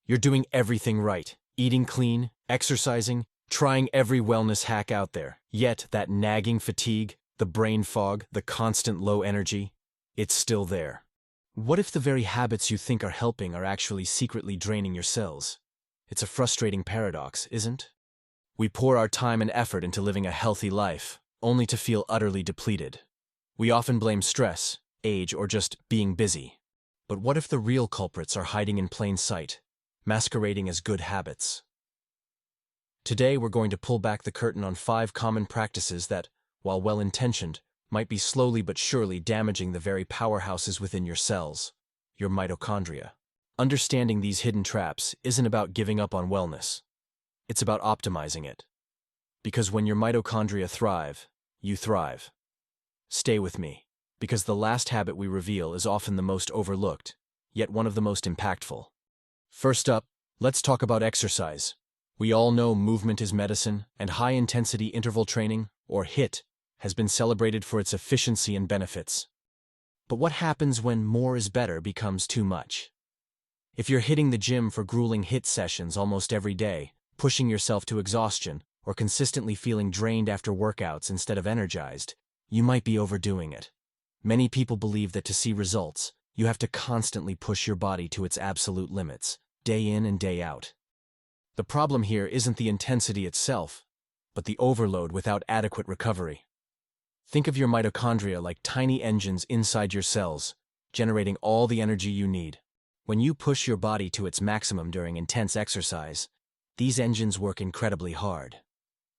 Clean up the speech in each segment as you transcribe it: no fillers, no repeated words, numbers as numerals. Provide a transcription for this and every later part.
You're doing everything right. Eating clean, exercising, trying every wellness hack out there. Yet that nagging fatigue, the brain fog, the constant low energy, it's still there. What if the very habits you think are helping are actually secretly draining your cells? It's a frustrating paradox, isn't? We pour our time and effort into living a healthy life, only to feel utterly depleted. We often blame stress, age, or just being busy. But what if the real culprits are hiding in plain sight, masquerading as good habits? Today we're going to pull back the curtain on 5 common practices that, while well-intentioned, might be slowly but surely damaging the very powerhouses within your cells, your mitochondria. Understanding these hidden traps isn't about giving up on wellness. It's about optimizing it. Because when your mitochondria thrive, you thrive. Stay with me, because the last habit we reveal is often the most overlooked, yet one of the most impactful. First up, let's talk about exercise. We all know movement is medicine, and high-intensity interval training, or HIIT, has been celebrated for its efficiency and benefits. But what happens when more is better becomes too much? If you're hitting the gym for grueling HIIT sessions almost every day, pushing yourself to exhaustion, or consistently feeling drained after workouts instead of energized, you might be overdoing it. Many people believe that to see results, you have to constantly push your body to its absolute limits, day in and day out. The problem here isn't the intensity itself, but the overload without adequate recovery. Think of your mitochondria like tiny engines inside your cells, generating all the energy you need. When you push your body to its maximum during intense exercise, these engines work incredibly hard.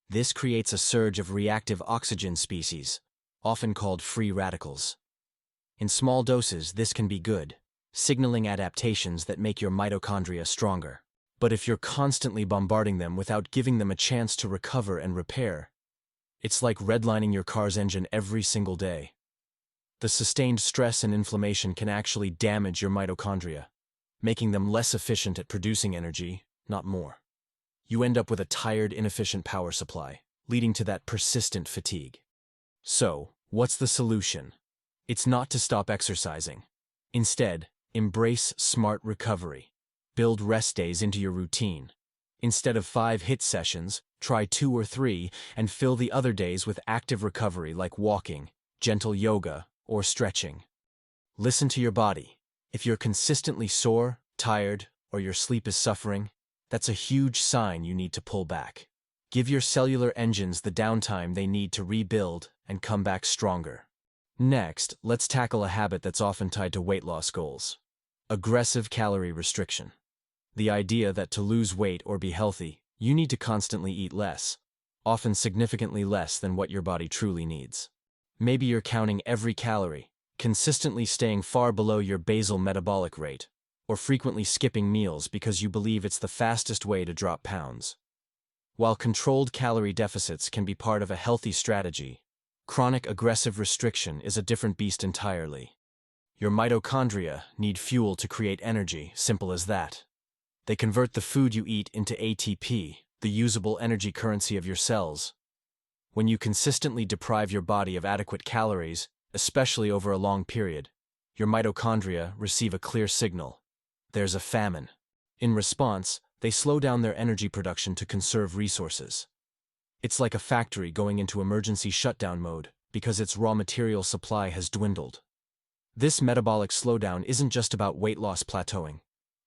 This creates a surge of reactive oxygen species, often called free radicals. In small doses, this can be good, signaling adaptations that make your mitochondria stronger. But if you're constantly bombarding them without giving them a chance to recover and repair, it's like redlining your car's engine every single day. The sustained stress and inflammation can actually damage your mitochondria, making them less efficient at producing energy, not more. You end up with a tired, inefficient power supply, leading to that persistent fatigue. So, what's the solution? It's not to stop exercising. Instead, embrace smart recovery. Build rest days into your routine. Instead of 5 HIIT sessions, try 2 or 3 and fill the other days with active recovery like walking, gentle yoga, or stretching. Listen to your body. If you're consistently sore, tired, or your sleep is suffering, that's a huge sign you need to pull back. Give your cellular engines the downtime they need to rebuild and come back stronger. Next, let's tackle a habit that's often tied to weight loss goals: aggressive calorie restriction. The idea that to lose weight or be healthy, you need to constantly eat less, often significantly less than what your body truly needs. Maybe you're counting every calorie, consistently staying far below your basal metabolic rate, or frequently skipping meals because you believe it's the fastest way to drop pounds. While controlled calorie deficits can be part of a healthy strategy, chronic aggressive restriction is a different beast entirely. Your mitochondria need fuel to create energy, simple as that. They convert the food you eat into ATP, the usable energy currency of your cells. When you consistently deprive your body of adequate calories, especially over a long period, your mitochondria receive a clear signal: there's a famine. In response, they slow down their energy production to conserve resources. It's like a factory going into emergency shutdown mode because its raw material supply has dwindled. This metabolic slowdown isn't just about weight loss plateauing.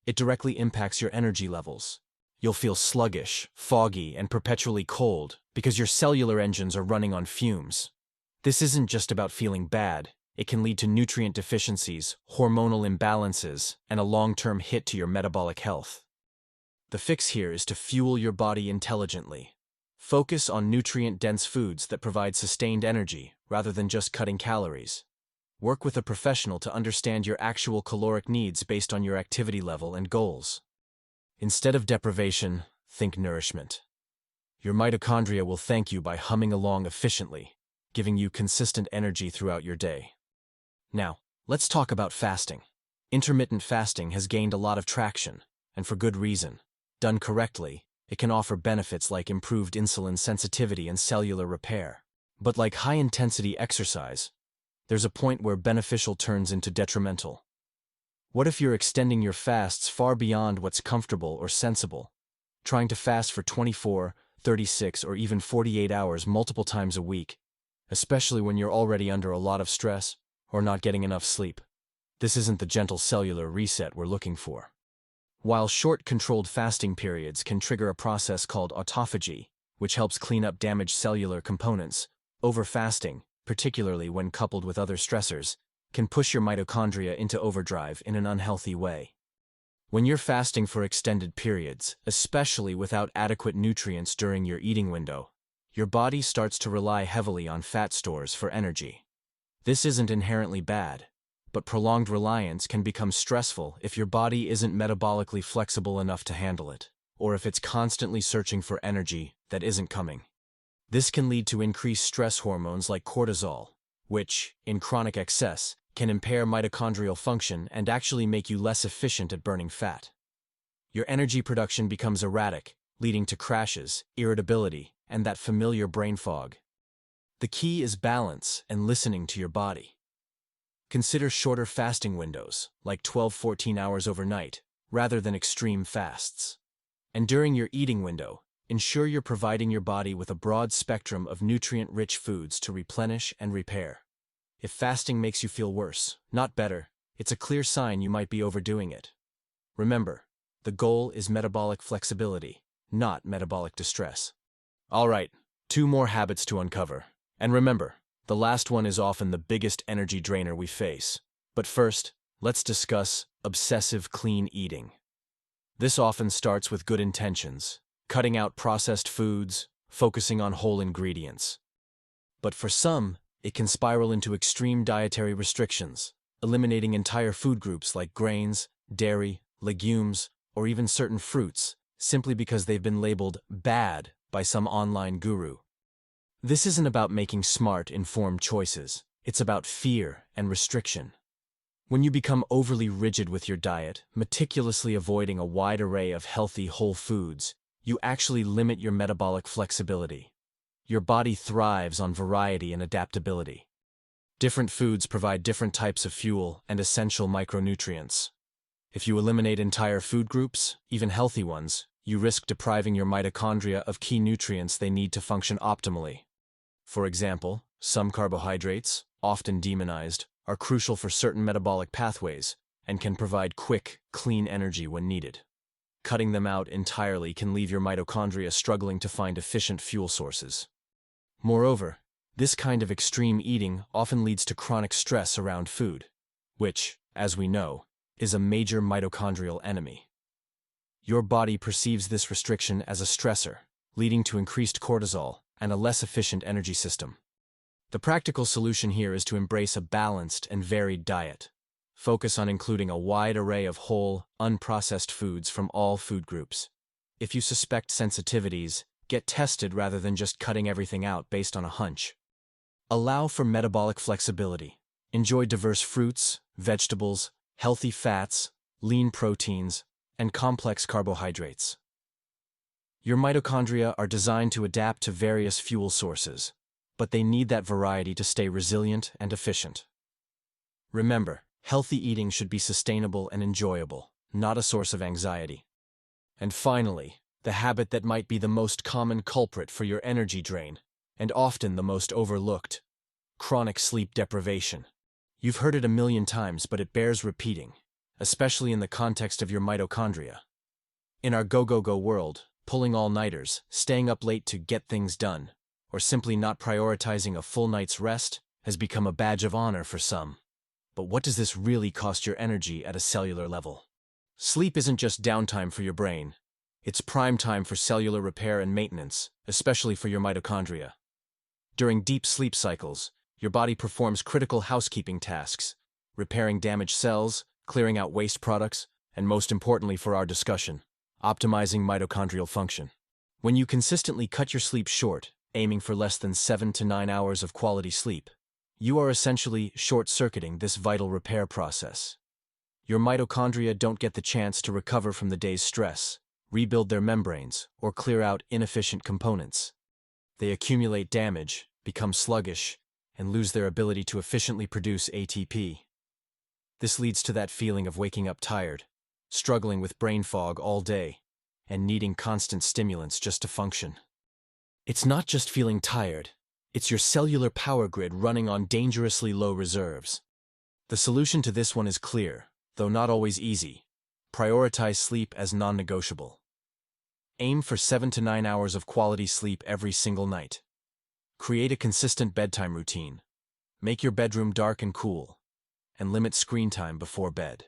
It directly impacts your energy levels. You'll feel sluggish, foggy, and perpetually cold because your cellular engines are running on fumes. This isn't just about feeling bad. It can lead to nutrient deficiencies, hormonal imbalances, and a long-term hit to your metabolic health. The fix here is to fuel your body intelligently. Focus on nutrient-dense foods that provide sustained energy rather than just cutting calories. Work with a professional to understand your actual caloric needs based on your activity level and goals. Instead of deprivation, think nourishment. Your mitochondria will thank you by humming along efficiently, giving you consistent energy throughout your day. Now, let's talk about fasting. Intermittent fasting has gained a lot of traction, and for good reason. Done correctly, it can offer benefits like improved insulin sensitivity and cellular repair. But like high-intensity exercise, there's a point where beneficial turns into detrimental. What if you're extending your fasts far beyond what's comfortable or sensible? Trying to fast for 24, 36, or even 48 hours multiple times a week, especially when you're already under a lot of stress or not getting enough sleep. This isn't the gentle cellular reset we're looking for. While short controlled fasting periods can trigger a process called autophagy, which helps clean up damaged cellular components, overfasting, particularly when coupled with other stressors, can push your mitochondria into overdrive in an unhealthy way. When you're fasting for extended periods, especially without adequate nutrients during your eating window, your body starts to rely heavily on fat stores for energy. This isn't inherently bad, but prolonged reliance can become stressful if your body isn't metabolically flexible enough to handle it, or if it's constantly searching for energy that isn't coming. This can lead to increased stress hormones like cortisol, which, in chronic excess, can impair mitochondrial function and actually make you less efficient at burning fat. Your energy production becomes erratic, leading to crashes, irritability, and that familiar brain fog. The key is balance and listening to your body. Consider shorter fasting windows, like 12-14 hours overnight, rather than extreme fasts. And during your eating window, ensure you're providing your body with a broad spectrum of nutrient-rich foods to replenish and repair. If fasting makes you feel worse, not better, it's a clear sign you might be overdoing it. Remember, the goal is metabolic flexibility, not metabolic distress. All right, 2 more habits to uncover. And remember, the last one is often the biggest energy drainer we face. But first, let's discuss obsessive clean eating. This often starts with good intentions, cutting out processed foods, focusing on whole ingredients. But for some, it can spiral into extreme dietary restrictions, eliminating entire food groups like grains, dairy, legumes, or even certain fruits, simply because they've been labeled bad by some online guru. This isn't about making smart, informed choices. It's about fear and restriction. When you become overly rigid with your diet, meticulously avoiding a wide array of healthy whole foods, you actually limit your metabolic flexibility. Your body thrives on variety and adaptability. Different foods provide different types of fuel and essential micronutrients. If you eliminate entire food groups, even healthy ones, you risk depriving your mitochondria of key nutrients they need to function optimally. For example, some carbohydrates, often demonized, are crucial for certain metabolic pathways and can provide quick, clean energy when needed. Cutting them out entirely can leave your mitochondria struggling to find efficient fuel sources. Moreover, this kind of extreme eating often leads to chronic stress around food, which, as we know, is a major mitochondrial enemy. Your body perceives this restriction as a stressor, leading to increased cortisol and a less efficient energy system. The practical solution here is to embrace a balanced and varied diet. Focus on including a wide array of whole, unprocessed foods from all food groups. If you suspect sensitivities, get tested rather than just cutting everything out based on a hunch. Allow for metabolic flexibility. Enjoy diverse fruits, vegetables, healthy fats, lean proteins, and complex carbohydrates. Your mitochondria are designed to adapt to various fuel sources, but they need that variety to stay resilient and efficient. Remember, healthy eating should be sustainable and enjoyable, not a source of anxiety. And finally, the habit that might be the most common culprit for your energy drain, and often the most overlooked: chronic sleep deprivation. You've heard it a million times, but it bears repeating, especially in the context of your mitochondria. In our go-go-go world, pulling all-nighters, staying up late to get things done, or simply not prioritizing a full night's rest has become a badge of honor for some. But what does this really cost your energy at a cellular level? Sleep isn't just downtime for your brain. It's prime time for cellular repair and maintenance, especially for your mitochondria. During deep sleep cycles, your body performs critical housekeeping tasks, repairing damaged cells, clearing out waste products, and most importantly for our discussion, optimizing mitochondrial function. When you consistently cut your sleep short, aiming for less than 7 to 9 hours of quality sleep, you are essentially short-circuiting this vital repair process. Your mitochondria don't get the chance to recover from the day's stress, rebuild their membranes, or clear out inefficient components. They accumulate damage, become sluggish, and lose their ability to efficiently produce ATP. This leads to that feeling of waking up tired, struggling with brain fog all day, and needing constant stimulants just to function. It's not just feeling tired, it's your cellular power grid running on dangerously low reserves. The solution to this one is clear, though not always easy. Prioritize sleep as non-negotiable. Aim for 7 to 9 hours of quality sleep every single night. Create a consistent bedtime routine. Make your bedroom dark and cool, and limit screen time before bed.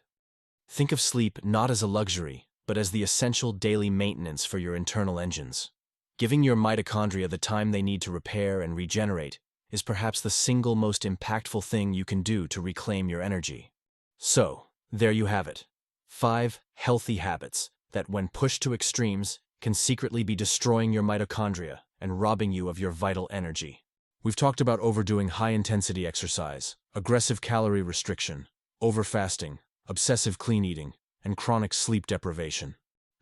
Think of sleep not as a luxury, but as the essential daily maintenance for your internal engines. Giving your mitochondria the time they need to repair and regenerate is perhaps the single most impactful thing you can do to reclaim your energy. So, there you have it. 5 healthy habits that, when pushed to extremes, can secretly be destroying your mitochondria and robbing you of your vital energy. We've talked about overdoing high-intensity exercise, aggressive calorie restriction, overfasting, obsessive clean eating, and chronic sleep deprivation.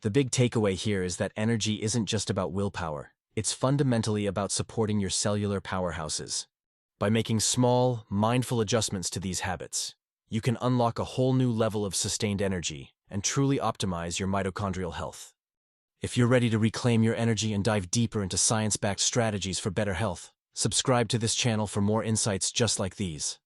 The big takeaway here is that energy isn't just about willpower. It's fundamentally about supporting your cellular powerhouses. By making small, mindful adjustments to these habits, you can unlock a whole new level of sustained energy and truly optimize your mitochondrial health. If you're ready to reclaim your energy and dive deeper into science-backed strategies for better health, subscribe to this channel for more insights just like these.